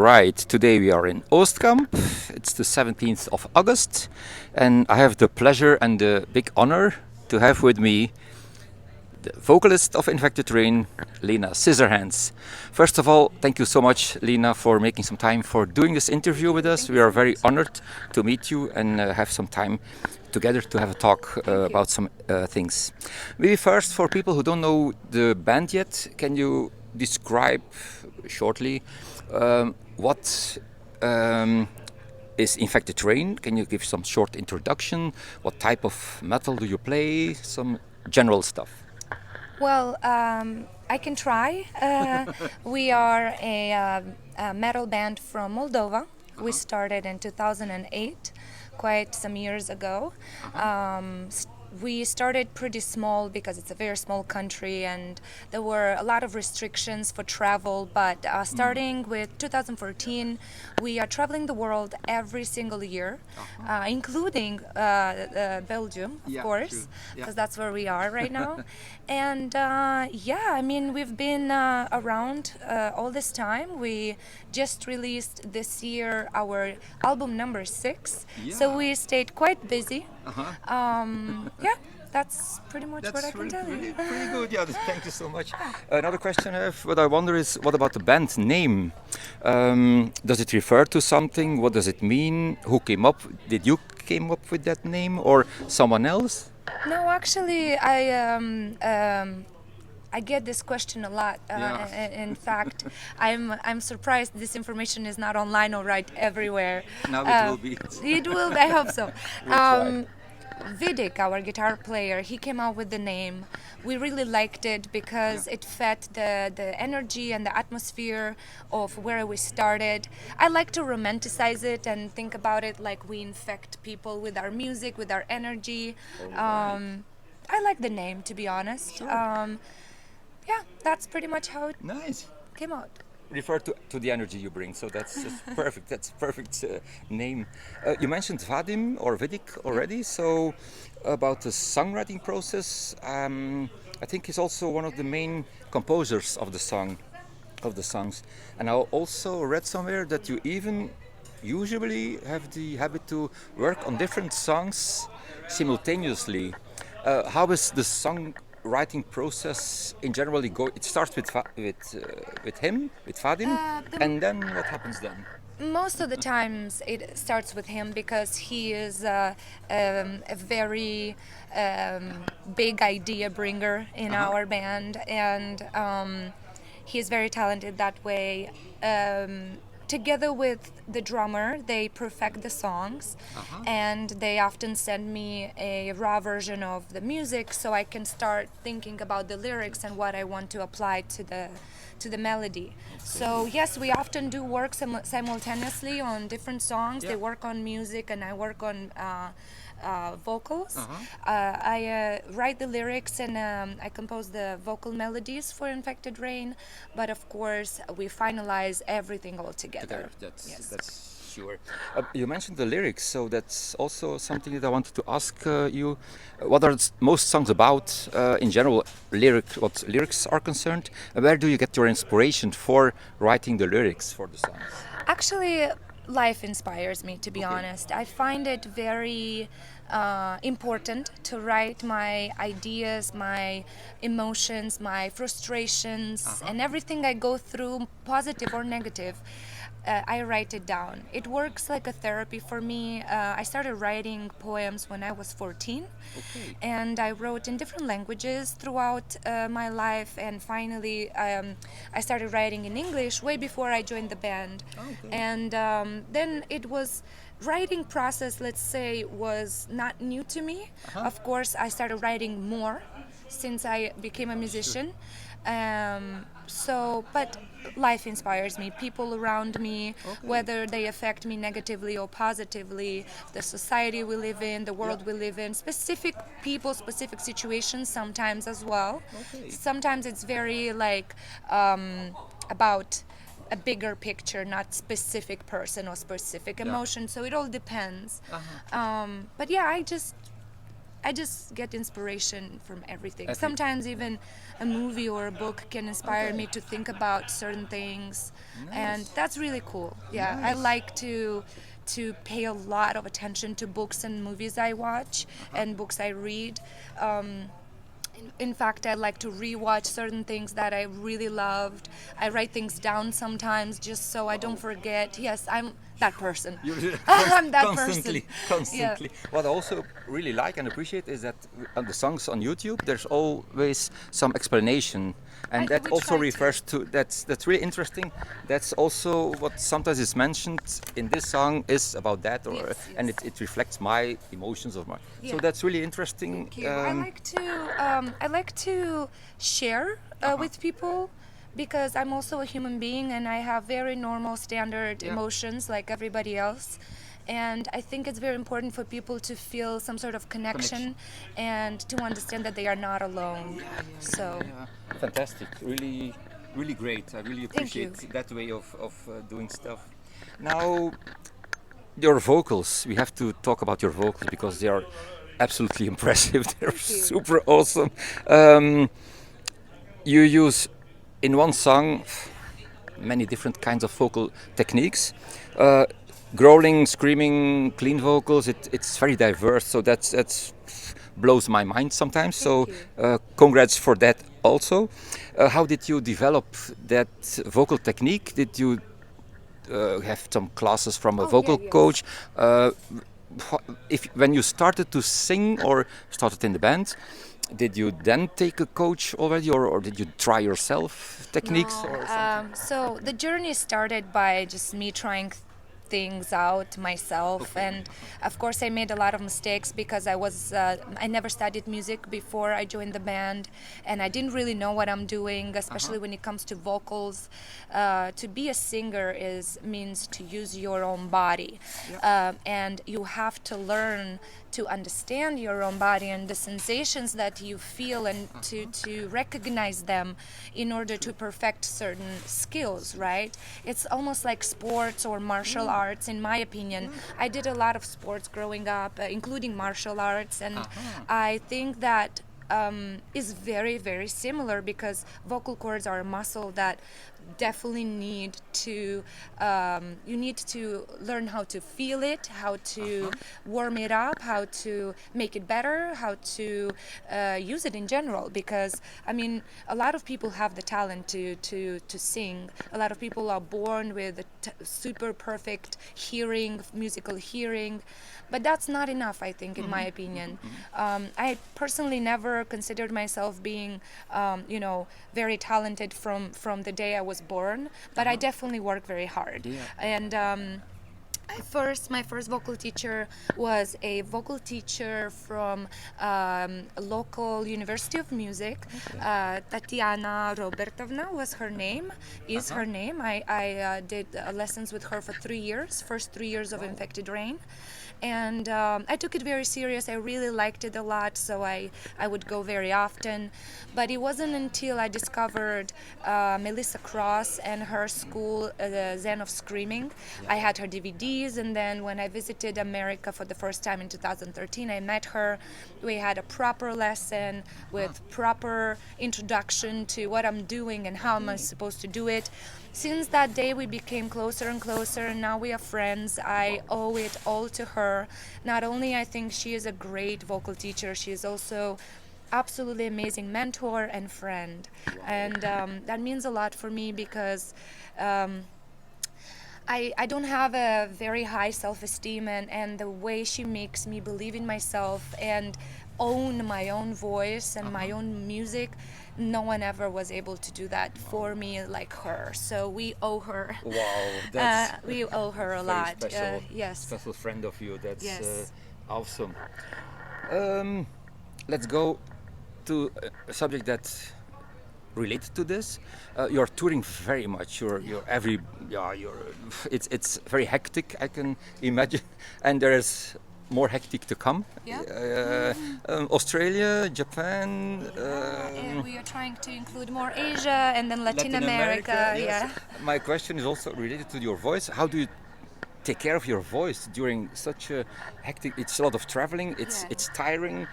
Right, today we are in Oostkamp. It's the 17th of August, and I have the pleasure and the big honor to have with me the vocalist of Infected Rain, Lena SCISSORHANDS. First of all, thank you so much, Lena, for making some time for doing this interview with us. We are very honored to meet you and have some time together to have a talk about some things. Maybe first, for people who don't know the band yet, can you describe shortly what is Infected Rain? Can you give some short introduction? What type of metal do you play? Some general stuff. Well, I can try. We are a metal band from Moldova. We started in 2008, quite some years ago. We started pretty small because it's a very small country and there were a lot of restrictions for travel, but starting with 2014 we are traveling the world every single year, including Belgium, of course, because that's where we are right now. And I mean, we've been around all this time. We just released this year our album number 6, so we stayed quite busy. Yeah, that's pretty much what I can tell you. Pretty good, yeah. Thank you so much. Another question I have, what I wonder is, what about the band name? Does it refer to something? What does it mean? Who came up? Did you came up with that name or someone else? No, actually, I get this question a lot. In fact, I'm surprised this information is not online or right everywhere. Now it will be. It will. I hope so. We'll try. Vidic, our guitar player, he came out with the name. We really liked it because it fit the energy and the atmosphere of where we started. I like to romanticize it and think about it like we infect people with our music, with our energy. I like the name, to be honest. Sure. Yeah, that's pretty much how it Nice. came out. Refer to the energy you bring, so that's just perfect. That's perfect name. You mentioned Vadim or Vidic already, so about the songwriting process. I think he's also one of the main composers of the songs. And I also read somewhere that you even usually have the habit to work on different songs simultaneously. How is the songwriting process in general go? It starts with him, with Vadim, and then what happens then? Most of the times it starts with him because he is a very big idea bringer in our band, and he is very talented that way. Together with the drummer, they perfect the songs, and they often send me a raw version of the music so I can start thinking about the lyrics and what I want to apply to the melody. So yes, we often do work simultaneously on different songs. They work on music and I work on vocals. I write the lyrics and I compose the vocal melodies for Infected Rain, but of course we finalize everything all together. That's sure. You mentioned the lyrics, so that's also something that I wanted to ask you. What are most songs about in general? What lyrics are concerned? Where do you get your inspiration for writing the lyrics for the songs? Actually, life inspires me, to be honest. I find it very important to write my ideas, my emotions, my frustrations, and everything I go through, positive or negative. I write it down. It works like a therapy for me. I started writing poems when I was 14, and I wrote in different languages throughout my life, and finally I started writing in English way before I joined the band. And then it was writing process, let's say, was not new to me. Of course, I started writing more since I became a musician. But life inspires me. People around me, whether they affect me negatively or positively, the society we live in, the world we live in, specific people, specific situations sometimes as well. Sometimes it's very like about a bigger picture, not specific person or specific emotion. So it all depends. But yeah, I just get inspiration from everything. Every- Sometimes even a movie or a book can inspire me to think about certain things, and Nice. that's really cool. Yeah, I Nice. like to pay a lot of attention to books and movies I watch and books I read. In fact, I like to rewatch certain things that I really loved. I write things down sometimes just so I don't forget. Yes, I'm that person. I'm that Constantly, person. constantly. What I also really like and appreciate is that on the songs on YouTube, there's always some explanation, and that we also try to. refers to that's really interesting. That's also what sometimes is mentioned in this song is about that, or Yes, and yes. it reflects my emotions of my. So Yeah. that's really interesting. Thank you. I like to share with people because I'm also a human being and I have very normal standard Yeah. emotions like everybody else. And I think it's very important for people to feel some sort of connection and to understand that they are not alone. So, Fantastic, really, really great. I really Thank you. appreciate that way of doing stuff. Now, your vocals. We have to talk about your vocals because they are absolutely impressive. They're Thank you. super awesome. Um, you use in one song many different kinds of vocal techniques. Uh, Growling, screaming, clean vocals. It's very diverse. So that's blows my mind sometimes. So Thank congrats for that also. How did you develop that vocal technique? Did you have some classes from a Oh, yeah, vocal yes. coach? If when you started to sing or started in the band, did you then take a coach already, or did you try yourself techniques or something? So the journey started by just me trying things out myself, Okay. and of course I made a lot of mistakes because I never studied music before I joined the band, and I didn't really know what I'm doing, especially when it comes to vocals. To be a singer means to use your own body, and you have to learn to understand your own body and the sensations that you feel, and to recognize them in order to perfect certain skills, right? It's almost like sports or martial arts, in my opinion. I did a lot of sports growing up, including martial arts, and I think that is very, very similar because vocal cords are a muscle that definitely you need to learn how to feel it, how to warm it up, how to make it better, how to use it in general, because I mean a lot of people have the talent to sing. A lot of people are born with a super perfect hearing, musical hearing, but that's not enough, I think, in my opinion. I personally never considered myself being very talented from the day I was born, but I definitely work very hard. Yeah. And my first vocal teacher was a vocal teacher from a local University of Music. Tatiana Robertovna was her name, is her name. I did lessons with her for 3 years, first 3 years of Infected Rain. And I took it very serious. I really liked it a lot, so I would go very often. But it wasn't until I discovered Melissa Cross and her school, Zen of Screaming. I had her DVDs, and then when I visited America for the first time in 2013, I met her. We had a proper lesson with proper introduction to what I'm doing and how I'm supposed to do it. Since that day, we became closer and closer, and now we are friends. I owe it all to her. Not only I think she is a great vocal teacher, she is also absolutely amazing mentor and friend. And that means a lot for me because I don't have a very high self-esteem, and the way she makes me believe in myself and own my own voice and my own music, no one ever was able to do that for me like her. So we owe her. Wow, that's We owe her a very lot. special. Yes. Special friend of you. That's Yes. awesome. Let's go to a subject that's related to this. You're touring very much. You're every you're it's very hectic. I can imagine, and there's more hectic to come. Yeah. Australia, Japan. And we are trying to include more Asia and then Latin America. Yes. Yeah. My question is also related to your voice. How do you take care of your voice during such a hectic? It's a lot of traveling. It's Yeah. it's tiring.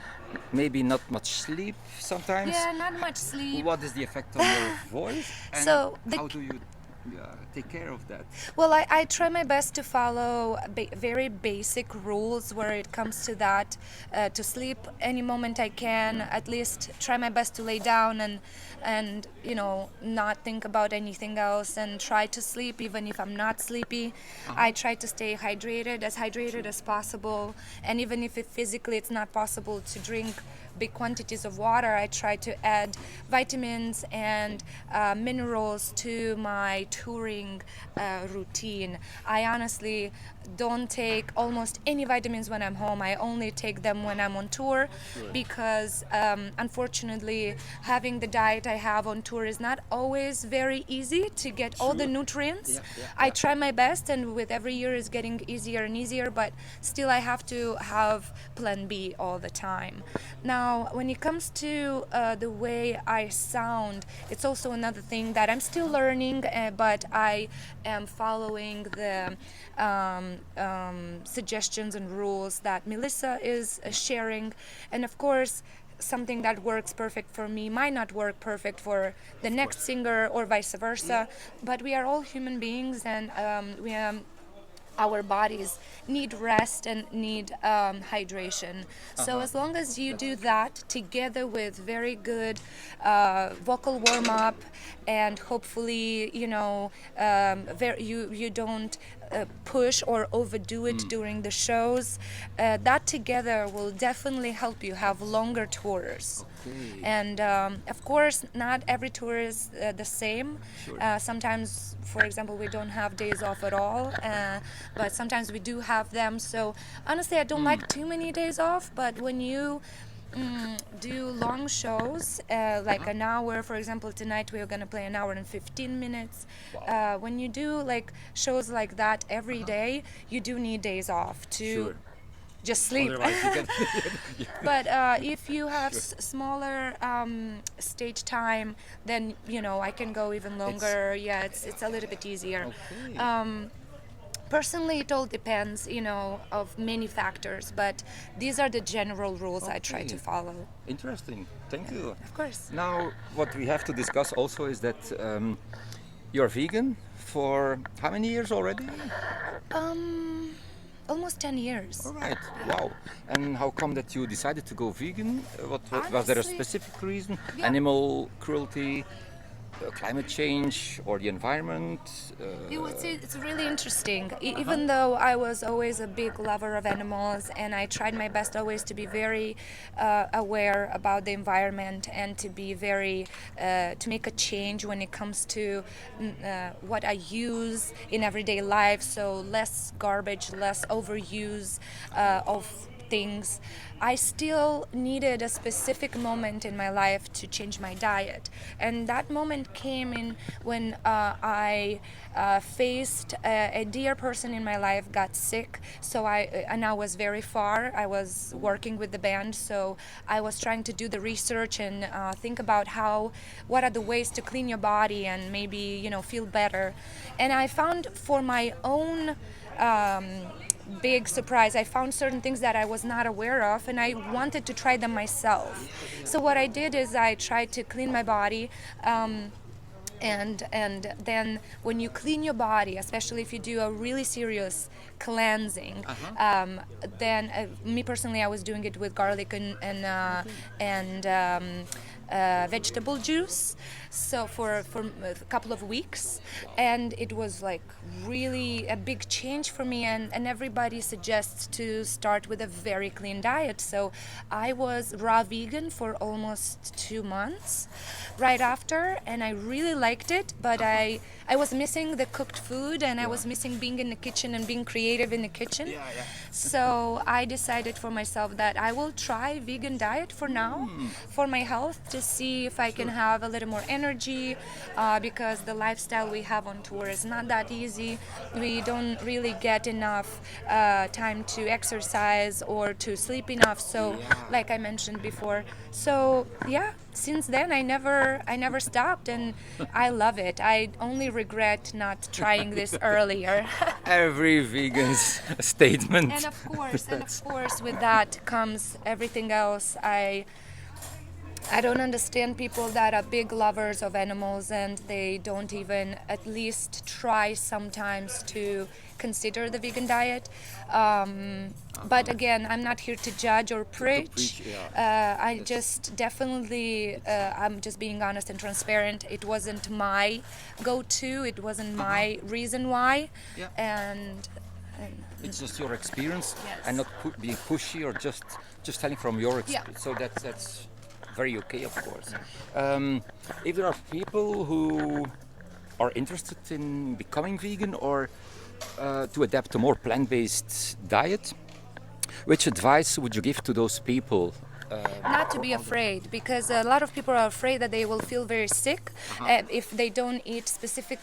maybe not much sleep sometimes. Yeah, not much sleep. What is the effect on your voice? And So how do you take care of that? Well, I try my best to follow very basic rules where it comes to that. To sleep any moment I can, at least try my best to lay down and not think about anything else and try to sleep even if I'm not sleepy. I try to stay hydrated as possible, and even if physically it's not possible to drink big quantities of water, I try to add vitamins and minerals to my touring routine. I honestly don't take almost any vitamins when I'm home. I only take them when I'm on tour because unfortunately having the diet I have on tour is not always very easy to get all the nutrients. I try my best, and with every year is getting easier and easier, but still I have to have plan B all the time. Now, when it comes to the way I sound, it's also another thing that I'm still learning, but I am following the suggestions and rules that Melissa is sharing. And of course, something that works perfect for me might not work perfect for the next singer or vice versa. But we are all human beings, and our bodies need rest and need hydration. So as long as you do that together with very good vocal warm up, and hopefully you don't push or overdo it during the shows, that together will definitely help you have longer tours. And of course, not every tour is the same. Sometimes, for example, we don't have days off at all, but sometimes we do have them. So honestly, I don't like too many days off, but when you do long shows, like an hour, for example, tonight we're going to play an hour and 15 minutes. When you do like shows like that every day, you do need days off to just sleep. But if you have smaller stage time, then I can go even longer. It's a little bit easier. Personally, it all depends, of many factors, but these are the general rules I try to follow. Interesting. Thank you. Of course. Now, what we have to discuss also is that you're vegan for how many years already? Almost 10 years. All right. Wow. And how come that you decided to go vegan? Was there a Honestly, specific reason? yeah. Animal cruelty, climate change, or the environment? It's really interesting. Even though I was always a big lover of animals, and I tried my best always to be very aware about the environment and to be very to make a change when it comes to what I use in everyday life. So less garbage, less overuse of things. I still needed a specific moment in my life to change my diet, and that moment came in when I faced a dear person in my life got sick. So I was very far. I was working with the band, so I was trying to do the research and think about what are the ways to clean your body and maybe feel better. And I found, for my own big surprise, I found certain things that I was not aware of, and I wanted to try them myself. So what I did is I tried to clean my body, and then when you clean your body, especially if you do a really serious cleansing, then me personally, I was doing it with garlic and vegetable juice, so for a couple of weeks, and it was like really a big change for me, and everybody suggests to start with a very clean diet. So I was raw vegan for almost 2 months right after, and I really liked it, but I was missing the cooked food, and I was missing being in the kitchen and being creative in the kitchen. So I decided for myself that I will try vegan diet for now, for my health, to see if I can have a little more energy, because the lifestyle we have on tour is not that easy. We don't really get enough time to exercise or to sleep enough. So, like I mentioned before, so yeah. Since then, I never stopped, and I love it. I only regret not trying this earlier. Every vegan's statement. And of course, with that comes everything else. I don't understand people that are big lovers of animals and they don't even at least try sometimes to consider the vegan diet. But again, I'm not here to judge or preach. I just definitely, I'm just being honest and transparent. It wasn't my go-to. It wasn't my reason why. And it's just your experience, Yes. and not being pushy or just telling from your experience. So that's very okay, of course. If there are people who are interested in becoming vegan or to adapt a more plant-based diet, which advice would you give to those people? Not to be afraid, because a lot of people are afraid that they will feel very sick if they don't eat specific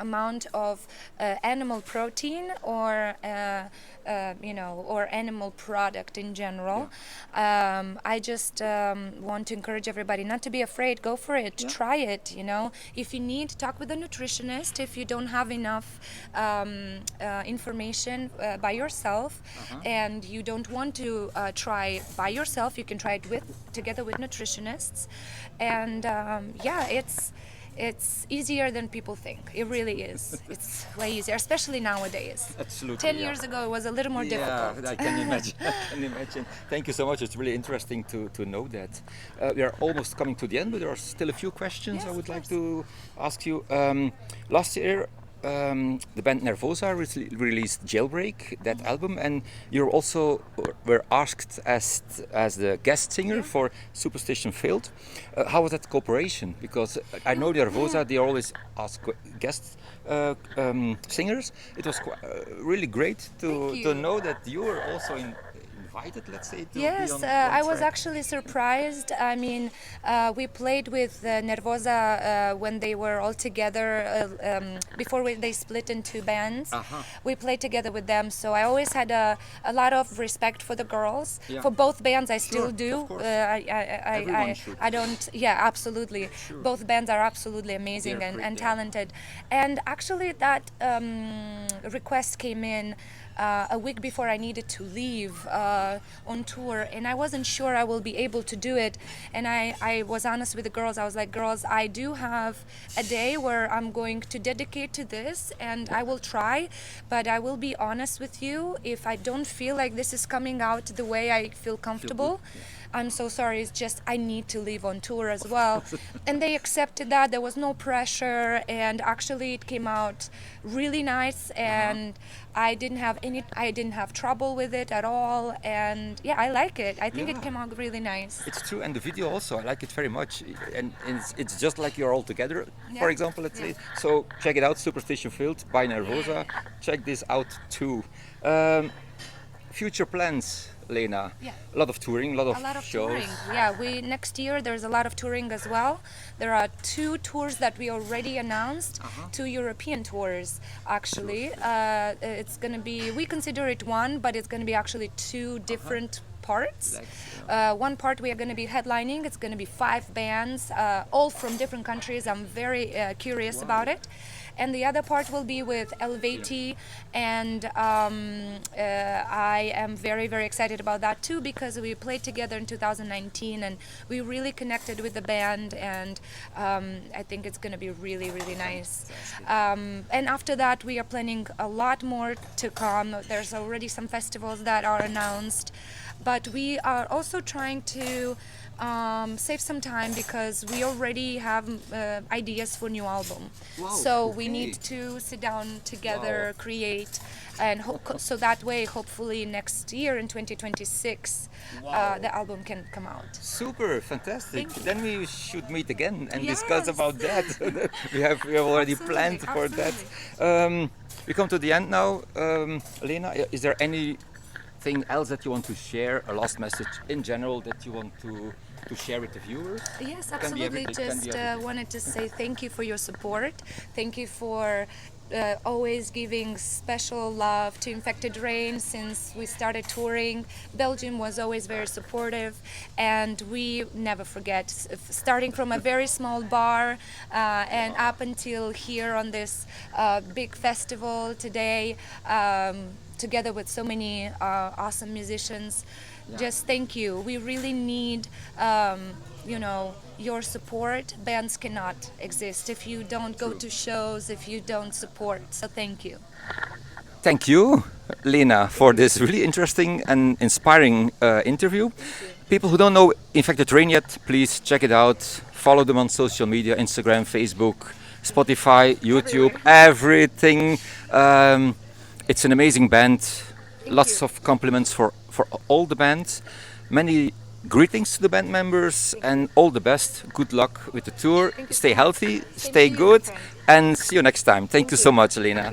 amount of animal protein or or animal product in general. I just want to encourage everybody not to be afraid. Go for it. Try it. If you need, talk with a nutritionist. If you don't have enough information by yourself and you don't want to try by yourself, you can try it together with nutritionists. And it's easier than people think. It really is. It's way easier, especially nowadays. Absolutely. 10 years ago, it was a little more difficult. I can imagine. I can imagine. Thank you so much. It's really interesting to know that. We are almost coming to the end, but there are still a few questions Yes, I would of like course. to ask you. Last year, the band NERVOSA released Jailbreak, that album, and you also were asked as the guest singer for Superstition Failed. How was that cooperation? Because I know NERVOSA, they always ask guest singers. It was really great to know that you were also invited, let's say, to Yes, be on I was track. actually surprised. I mean, we played with NERVOSA when they were all together, before they split into bands. We played together with them, so I always had a lot of respect for the girls. For both bands, I still do. of course. I should. don't, yeah, absolutely. Both bands are absolutely amazing They're and great, yeah. talented. And actually, that request came in a week before I needed to leave on tour, and I wasn't sure I will be able to do it. And I was honest with the girls. I was like, girls, I do have a day where I'm going to dedicate to this, and I will try, but I will be honest with you, if I don't feel like this is coming out the way I feel comfortable, I'm so sorry, it's just I need to leave on tour as well. And they accepted that. There was no pressure, and actually it came out really nice, and I didn't have trouble with it at all, and yeah, I like it. I think it came out really nice. It's true, and the video also, I like it very much, and it's just like you're all together, for example, let's say. So check it out, Superstition Failed by NERVOSA. Check this out too. Future plans, Lena? A lot of touring, a lot of shows. Touring. Yeah, next year there's a lot of touring as well. There are 2 tours that we already announced, 2 European tours actually. It's gonna be, we consider it one, but it's gonna be actually 2 different parts. One part we are going to be headlining. It's going to be 5 bands, all from different countries. I'm very curious about it. And the other part will be with Elevati, and I am very, very excited about that too, because we played together in 2019 and we really connected with the band, and I think it's going to be really, really nice. And after that, we are planning a lot more to come. There's already some festivals that are announced, but we are also trying to save some time, because we already have ideas for new album. So we need to sit down together, create, and so that way, hopefully next year in 2026, the album can come out. Super, fantastic. Thank you. Then we should meet again and discuss Yes. about that. we have already planned for that. We come to the end now. Lena, is there anything else that you want to share, a last message in general that you want to to share with the viewers? Yes, Can be absolutely. everything. Can Just be everything. wanted to say thank you for your support. Thank you for always giving special love to Infected Rain since we started touring. Belgium was always very supportive, and we never forget. Starting from a very small bar and up until here on this big festival today, together with so many awesome musicians. Just thank you. We really need, your support. Bands cannot exist if you don't go to shows, if you don't support. So thank you. Thank you, Lena, for this really interesting and inspiring interview. People who don't know Infected Rain yet, please check it out. Follow them on social media, Instagram, Facebook, Spotify, YouTube, everything. It's an amazing band. Lots of compliments for all the bands. Many greetings to the band members and all the best. Good luck with the tour. Stay healthy, stay good, and see you next time. Thank you so much, Lena.